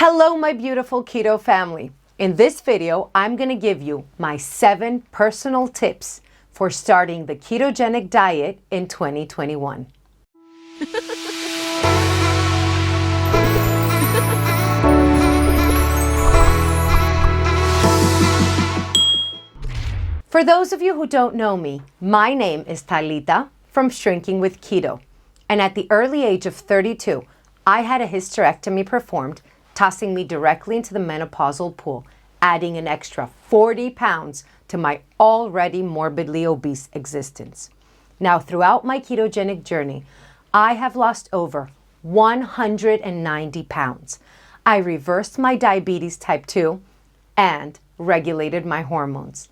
Hello, my beautiful keto family. In this video, I'm going to give you my 7 personal tips for starting the ketogenic diet in 2021. For those of you who don't know me, my name is Talita from Shrinking with Keto. And at the early age of 32, I had a hysterectomy performed, tossing me directly into the menopausal pool, adding an extra 40 pounds to my already morbidly obese existence. Now, throughout my ketogenic journey, I have lost over 190 pounds. I reversed my diabetes type 2 and regulated my hormones.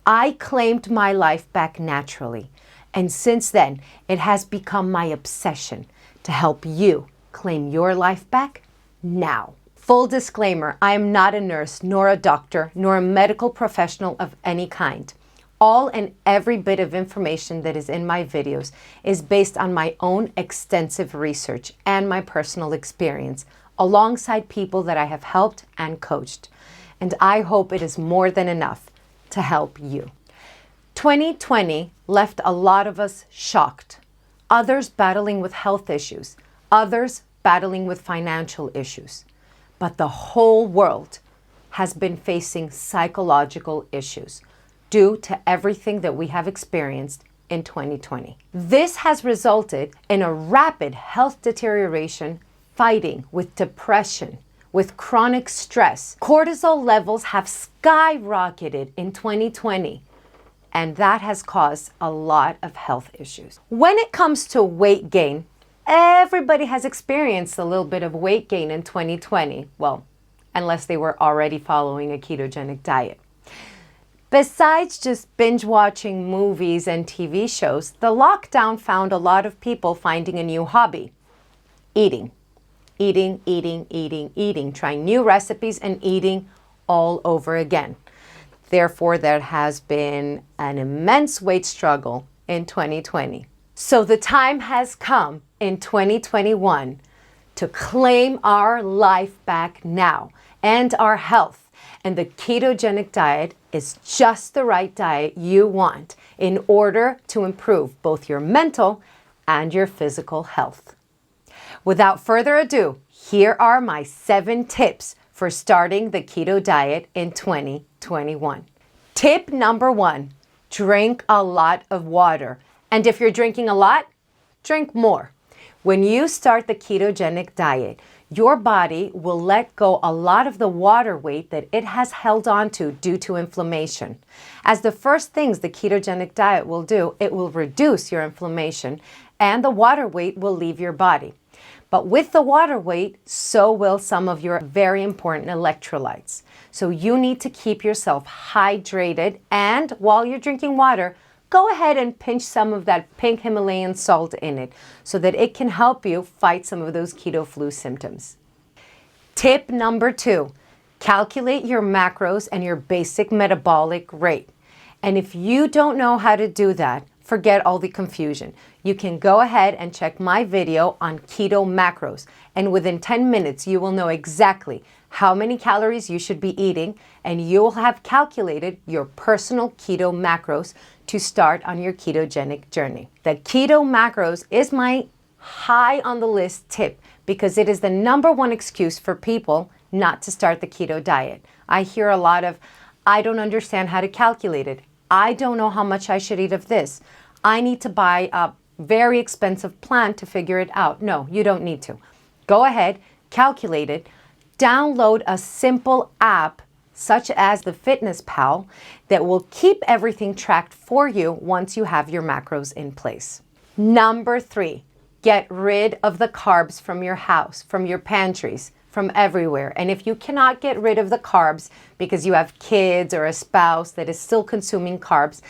I claimed my life back naturally, and since then, it has become my obsession to help you claim your life back now. Full disclaimer, I am not a nurse, nor a doctor, nor a medical professional of any kind. All and every bit of information that is in my videos is based on my own extensive research and my personal experience, alongside people that I have helped and coached. And I hope it is more than enough to help you. 2020 left a lot of us shocked, others battling with health issues, others battling with financial issues. But the whole world has been facing psychological issues due to everything that we have experienced in 2020. This has resulted in a rapid health deterioration, fighting with depression, with chronic stress. Cortisol levels have skyrocketed in 2020, and that has caused a lot of health issues. When it comes to weight gain, everybody has experienced a little bit of weight gain in 2020. Well, unless they were already following a ketogenic diet. Besides just binge watching movies and TV shows, the lockdown found a lot of people finding a new hobby: eating. Eating, trying new recipes and eating all over again. Therefore, there has been an immense weight struggle in 2020. So the time has come in 2021 to claim our life back now and our health. And the ketogenic diet is just the right diet you want in order to improve both your mental and your physical health. Without further ado, here are my 7 tips for starting the keto diet in 2021. Tip number 1, drink a lot of water. And if you're drinking a lot, drink more. When you start the ketogenic diet, your body will let go a lot of the water weight that it has held on to due to inflammation. As the first things the ketogenic diet will do, it will reduce your inflammation and the water weight will leave your body. But with the water weight, so will some of your very important electrolytes. So you need to keep yourself hydrated, and while you're drinking water, go ahead and pinch some of that pink Himalayan salt in it so that it can help you fight some of those keto flu symptoms. Tip number 2, calculate your macros and your basic metabolic rate. And if you don't know how to do that, forget all the confusion. You can go ahead and check my video on keto macros, and within 10 minutes you will know exactly how many calories you should be eating, and you will have calculated your personal keto macros to start on your ketogenic journey. The keto macros is my high on the list tip because it is the number 1 excuse for people not to start the keto diet. I hear a lot of, I don't understand how to calculate it. I don't know how much I should eat of this. I need to buy a very expensive plan to figure it out. No, you don't need to. Go ahead, calculate it, download a simple app such as the FitnessPal that will keep everything tracked for you once you have your macros in place. Number 3, get rid of the carbs from your house, from your pantries, from everywhere. And if you cannot get rid of the carbs because you have kids or a spouse that is still consuming carbs,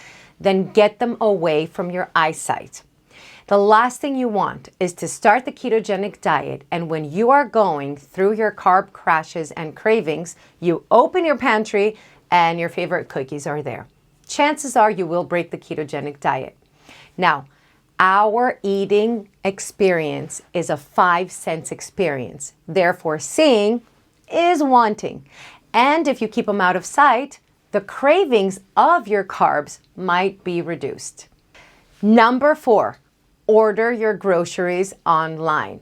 then get them away from your eyesight. The last thing you want is to start the ketogenic diet, and when you are going through your carb crashes and cravings, you open your pantry and your favorite cookies are there. Chances are you will break the ketogenic diet. Now, our eating experience is a 5 sense experience. Therefore, seeing is wanting. And if you keep them out of sight, the cravings of your carbs might be reduced. Number 4, order your groceries online.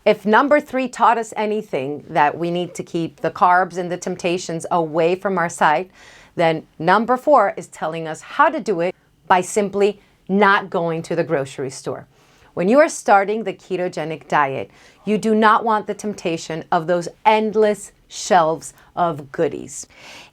If number 3 taught us anything, that we need to keep the carbs and the temptations away from our sight, then number 4 is telling us how to do it by simply not going to the grocery store. When you are starting the ketogenic diet, you do not want the temptation of those endless shelves of goodies.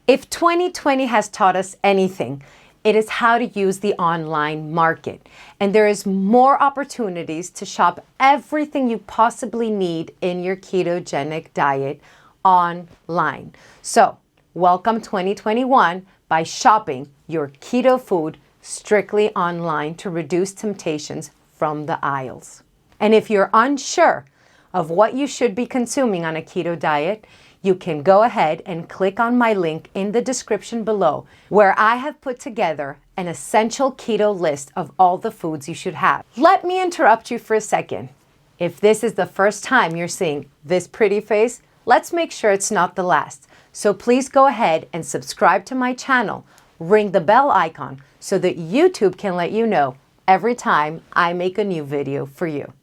If 2020 has taught us anything, it is how to use the online market. And there is more opportunities to shop everything you possibly need in your ketogenic diet online. So, welcome 2021 by shopping your keto food strictly online to reduce temptations from the aisles. And if you're unsure of what you should be consuming on a keto diet, you can go ahead and click on my link in the description below, where I have put together an essential keto list of all the foods you should have. Let me interrupt you for a second. If this is the first time you're seeing this pretty face, let's make sure it's not the last. So please go ahead and subscribe to my channel, ring the bell icon so that YouTube can let you know every time I make a new video for you.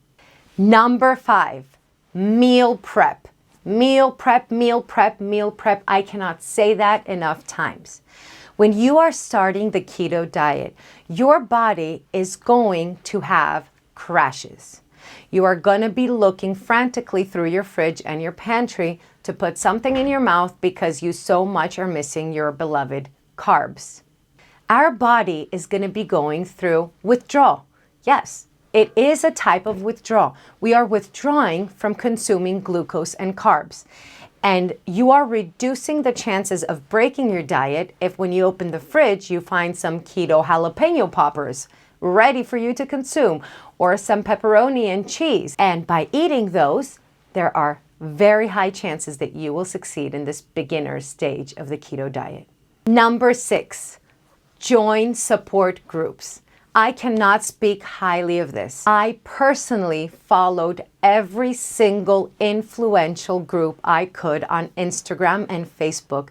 Number 5, meal prep. Meal prep, meal prep, meal prep. I cannot say that enough times. When you are starting the keto diet, your body is going to have crashes. You are going to be looking frantically through your fridge and your pantry to put something in your mouth because you so much are missing your beloved carbs. Our body is going to be going through withdrawal. Yes, it is a type of withdrawal. We are withdrawing from consuming glucose and carbs. And you are reducing the chances of breaking your diet if when you open the fridge, you find some keto jalapeno poppers ready for you to consume, or some pepperoni and cheese. And by eating those, there are very high chances that you will succeed in this beginner stage of the keto diet. Number 6, join support groups. I cannot speak highly of this. I personally followed every single influential group I could on Instagram and Facebook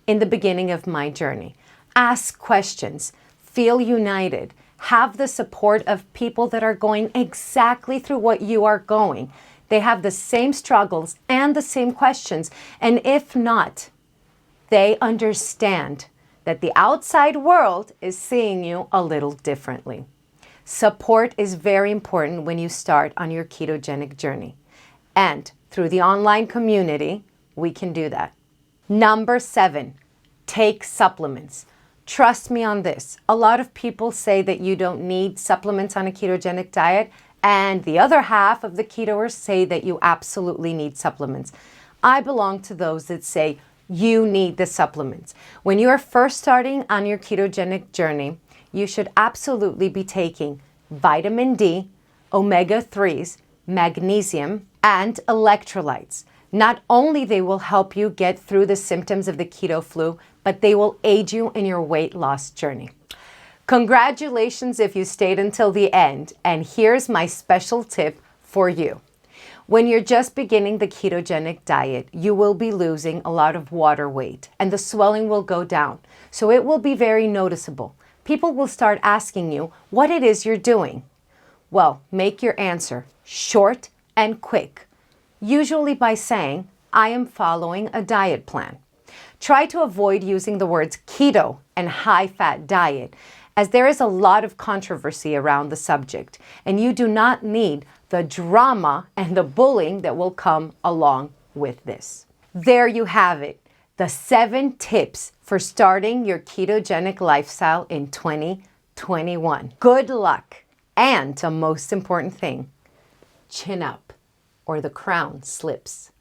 in the beginning of my journey. Ask questions, feel united, have the support of people that are going exactly through what you are going. They have the same struggles and the same questions, and if not, they understand that the outside world is seeing you a little differently. Support is very important when you start on your ketogenic journey. And through the online community, we can do that. Number 7, take supplements. Trust me on this. A lot of people say that you don't need supplements on a ketogenic diet, and the other half of the ketoers say that you absolutely need supplements. I belong to those that say you need the supplements. When you are first starting on your ketogenic journey, you should absolutely be taking vitamin D, omega-3s, magnesium, and electrolytes. Not only they will help you get through the symptoms of the keto flu, but they will aid you in your weight loss journey. Congratulations if you stayed until the end, and here's my special tip for you. When you're just beginning the ketogenic diet, you will be losing a lot of water weight and the swelling will go down. So it will be very noticeable. People will start asking you what it is you're doing. Well, make your answer short and quick, usually by saying, I am following a diet plan. Try to avoid using the words keto and high-fat diet, as there is a lot of controversy around the subject, and you do not need the drama and the bullying that will come along with this. There you have it, the 7 tips for starting your ketogenic lifestyle in 2021. Good luck, and a most important thing, chin up or the crown slips.